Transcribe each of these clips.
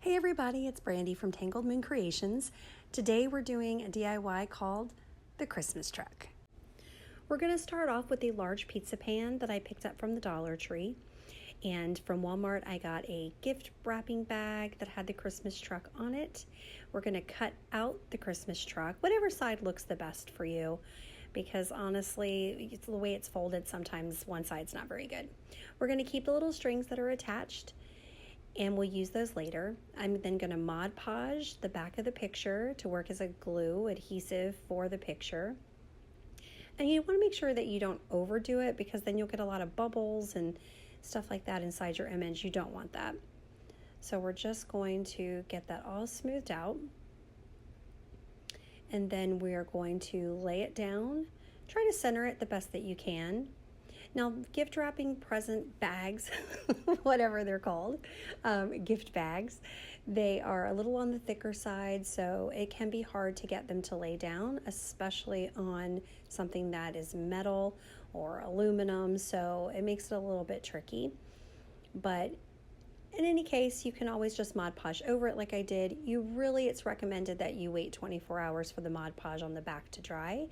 Hey everybody, it's Brandy from Tangled Moon Creations. Today we're doing a DIY called the Christmas truck. We're going to start off with a large pizza pan that I picked up from the Dollar Tree. And from Walmart I got a gift wrapping bag that had the Christmas truck on it. We're going to cut out the Christmas truck, whatever side looks the best for you. Because honestly, the way it's folded, sometimes one side's not very good. We're going to keep the little strings that are attached, and we'll use those later. I'm then going to Mod Podge the back of the picture to work as a glue adhesive for the picture. And you want to make sure that you don't overdo it, because then you'll get a lot of bubbles and stuff like that inside your image. You don't want that. So we're just going to get that all smoothed out. And then we are going to lay it down. Try to center it the best that you can. Now, gift wrapping present bags, whatever they're called, gift bags, they are a little on the thicker side, so it can be hard to get them to lay down, especially on something that is metal or aluminum, so it makes it a little bit tricky. But in any case, you can always just Mod Podge over it like I did. It's recommended that you wait 24 hours for the Mod Podge on the back to dry.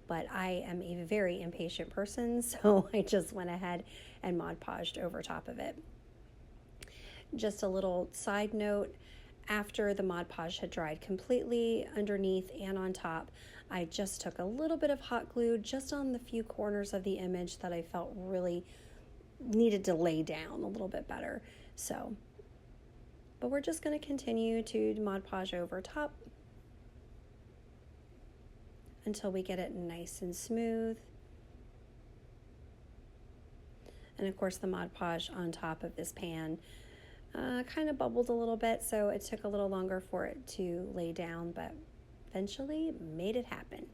But I am a very impatient person, so I just went ahead and Mod Podged over top of it. Just a little side note, after the Mod Podge had dried completely underneath and on top, I just took a little bit of hot glue just on the few corners of the image that I felt really needed to lay down a little bit better. But we're just going to continue to Mod Podge over top until we get it nice and smooth. And of course the Mod Podge on top of this pan kind of bubbled a little bit, so it took a little longer for it to lay down, but eventually made it happen.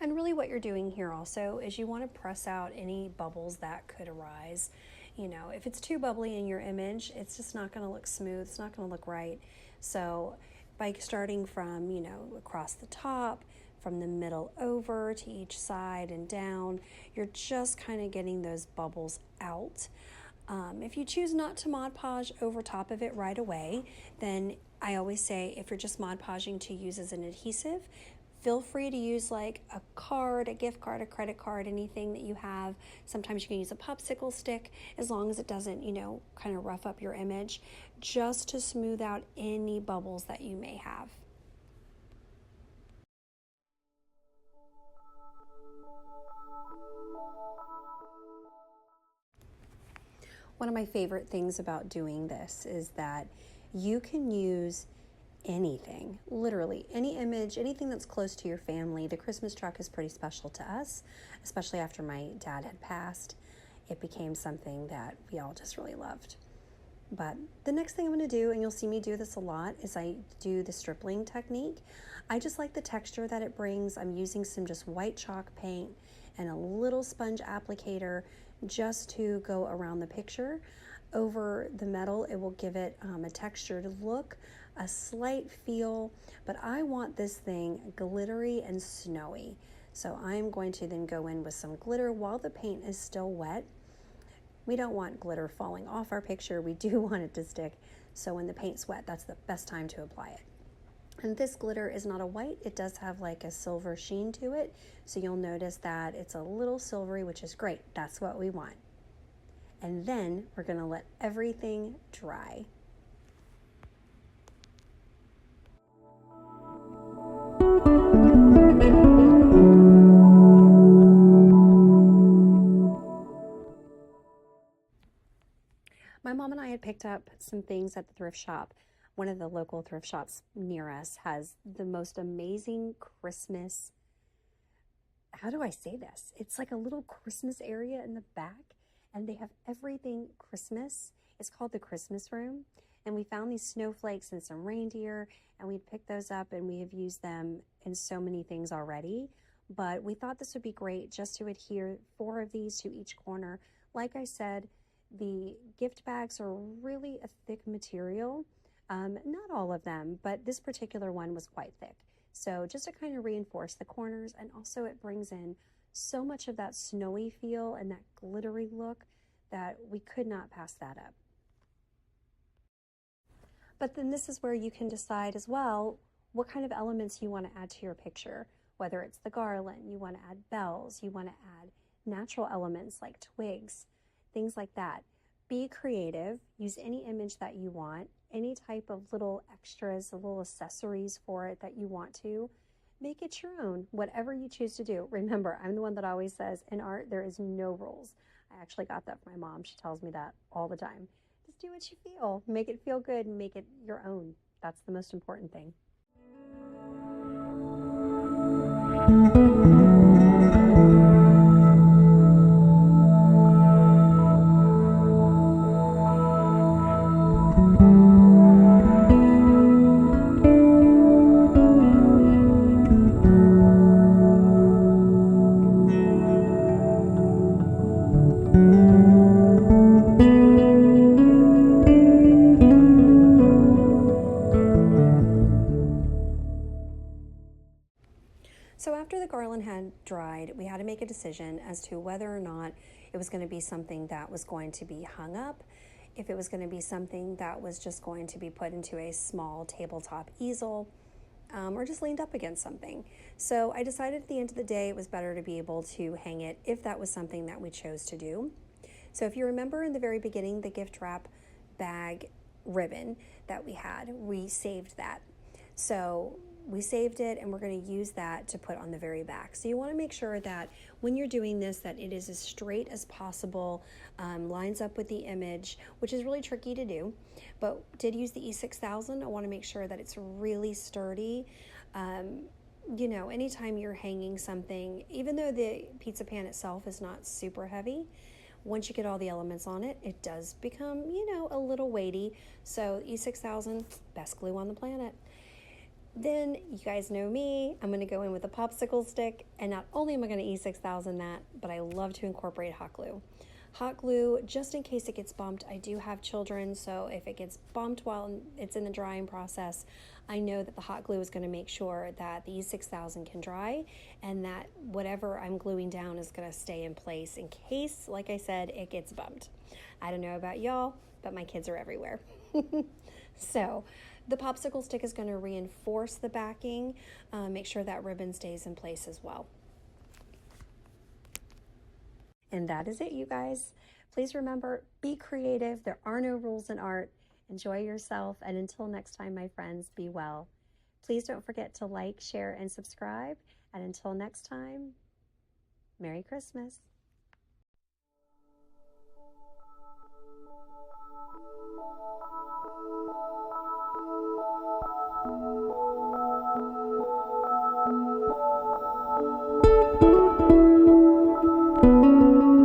And really what you're doing here also is you want to press out any bubbles that could arise. You know, if it's too bubbly in your image, it's just not going to look smooth. It's not going to look right. So by starting from, across the top, from the middle over to each side and down, you're just kind of getting those bubbles out. If you choose not to Mod Podge over top of it right away, then I always say if you're just Mod Podging to use as an adhesive, feel free to use like a card, a gift card, a credit card, anything that you have. Sometimes you can use a popsicle stick, as long as it doesn't, kind of rough up your image, just to smooth out any bubbles that you may have. One of my favorite things about doing this is that you can use anything, literally any image, anything that's close to your family. The Christmas truck is pretty special to us, especially after my dad had passed. It became something that we all just really loved. But the next thing I'm going to do, and you'll see me do this a lot, is I do the stripling technique. I just like the texture that it brings. I'm using some just white chalk paint and a little sponge applicator just to go around the picture. Over the metal, it will give it a textured look, a slight feel, but I want this thing glittery and snowy. So I'm going to then go in with some glitter while the paint is still wet. We don't want glitter falling off our picture. We do want it to stick. So when the paint's wet, that's the best time to apply it. And this glitter is not a white. It does have like a silver sheen to it. So you'll notice that it's a little silvery, which is great. That's what we want. And then we're going to let everything dry. My mom and I had picked up some things at the thrift shop. One of the local thrift shops near us has the most amazing Christmas, how do I say this? It's like a little Christmas area in the back, and they have everything Christmas. It's called the Christmas Room. And we found these snowflakes and some reindeer, and we picked those up, and we have used them in so many things already. But we thought this would be great just to adhere 4 of these to each corner. Like I said, the gift bags are really a thick material. Not all of them, but this particular one was quite thick. So just to kind of reinforce the corners, and also it brings in so much of that snowy feel and that glittery look that we could not pass that up. But then this is where you can decide as well what kind of elements you want to add to your picture, whether it's the garland, you want to add bells, you want to add natural elements like twigs, things like that. Be creative, use any image that you want, any type of little extras, little accessories for it that you want to. Make it your own, whatever you choose to do. Remember, I'm the one that always says, in art, there is no rules. I actually got that from my mom. She tells me that all the time. Just do what you feel. Make it feel good and make it your own. That's the most important thing. So after the garland had dried, we had to make a decision as to whether or not it was going to be something that was going to be hung up, if it was going to be something that was just going to be put into a small tabletop easel, or just leaned up against something. So I decided at the end of the day it was better to be able to hang it if that was something that we chose to do. So if you remember in the very beginning, the gift wrap bag ribbon that we saved that. So we saved it and we're going to use that to put on the very back. So you want to make sure that when you're doing this that it is as straight as possible, lines up with the image, which is really tricky to do, but did use the E6000. I want to make sure that it's really sturdy. You know, anytime you're hanging something, even though the pizza pan itself is not super heavy, once you get all the elements on it, it does become, you know, a little weighty. So E6000, best glue on the planet. Then you guys know me, I'm going to go in with a popsicle stick, and not only am I going to E6000 that, but I love to incorporate hot glue. Hot glue, just in case it gets bumped. I do have children, so if it gets bumped while it's in the drying process, I know that the hot glue is going to make sure that the E6000 can dry and that whatever I'm gluing down is going to stay in place in case, like I said, it gets bumped. I don't know about y'all, but my kids are everywhere. So the popsicle stick is going to reinforce the backing, make sure that ribbon stays in place as well. And that is it, you guys. Please remember, be creative. There are no rules in art. Enjoy yourself. And until next time, my friends, be well. Please don't forget to like, share, and subscribe. And until next time, Merry Christmas.